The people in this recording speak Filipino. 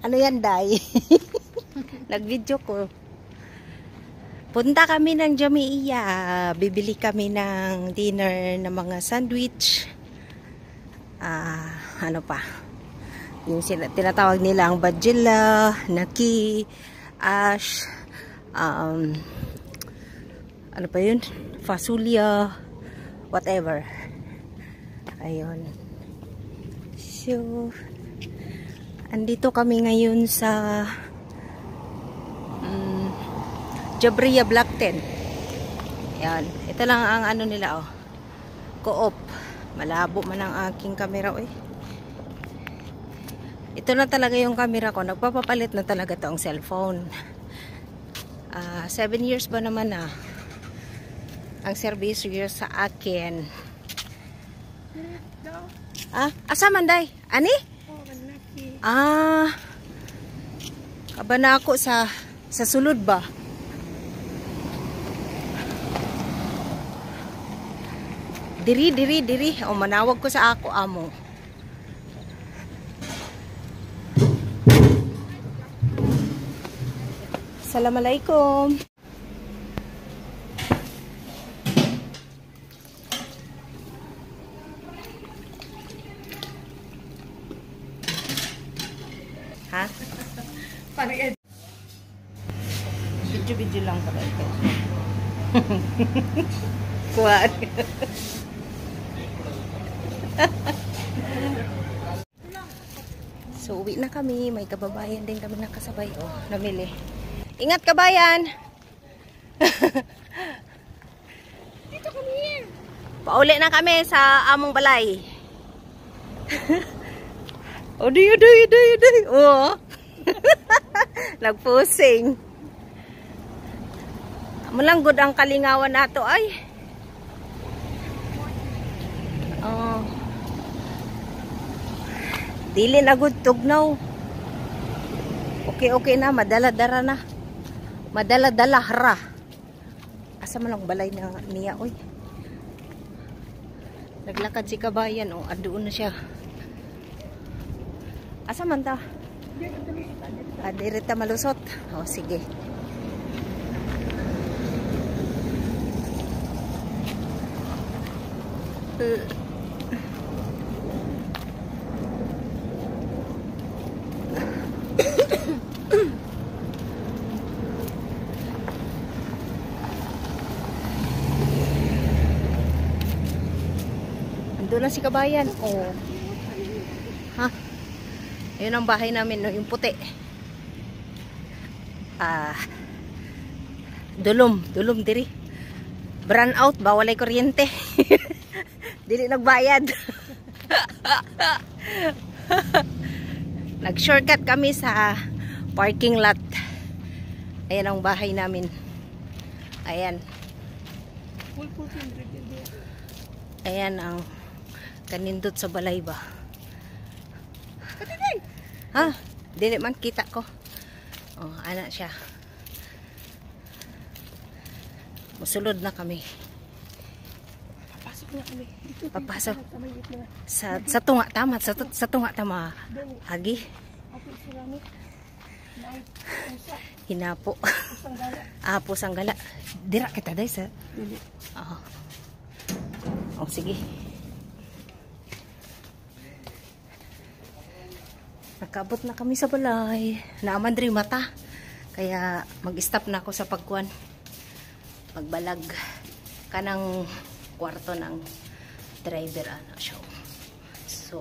Ano yan, Day? Nag-video ko. Punta kami ng Jamaica. Bibili kami ng dinner na mga sandwich. Ano pa? Yung tinatawag nila ang Badjilla, Naki, Ash, ano pa yun? Fasulia, whatever. Ayun. So, andito kami ngayon sa Jabria Block 10. Ayan. Ito lang ang ano nila, oh. Co-op. Malabo man ang aking camera, eh. Ito na talaga yung camera ko. Nagpapapalit na talaga to ang cellphone. 7 years ba naman na ang service years sa akin. Asa man, Day? Ani? Kaba na ako sa sulod ba? Diri. O, manawag ko sa ako, amo. Assalamualaikum. Ha? Video lang pala ito. Kuhaan. So, uwi na kami. May kababayan din kami nakasabay. Oh, namili. Ingat, kabayan! Dito kami. Pauli na kami sa among balay. Oh, day. Oh. Nagpusing. Malanggod ang kalingawan nato ay. Oh. Dili na gud tugnaw. Okay na, madala-dara na. Madala-dala hara. Asa man ang balay na niya, oy. Naglakad si kabayan, oh, adoon na siya. Asa man ta? Direta malusot. Oh, sige. Ando na si kabayan. Oh. Ha? Ayun ang bahay namin, no, yung puti. Dulom diri. Brown out, bawalay kuryente. Dili nagbayad. Nag-shortcut kami sa parking lot. Ayan ang bahay namin. Ayan. Ayan ang kanindot sa balay ba. Ha? Dili man kita ko. Oh, anak siya. Musulod na kami. Papasok na kami. Papasok. Sa tunga tama. Sa tunga tama. Agi. Hinapo. Pusanggala. Dira kita day sa. Oh, sige. Nakabot na kami sa balay. Naaman rin mata. Kaya mag-stop na ako sa pagkuhan. Magbalag. Kanang kwarto ng driver. Ano siya. So,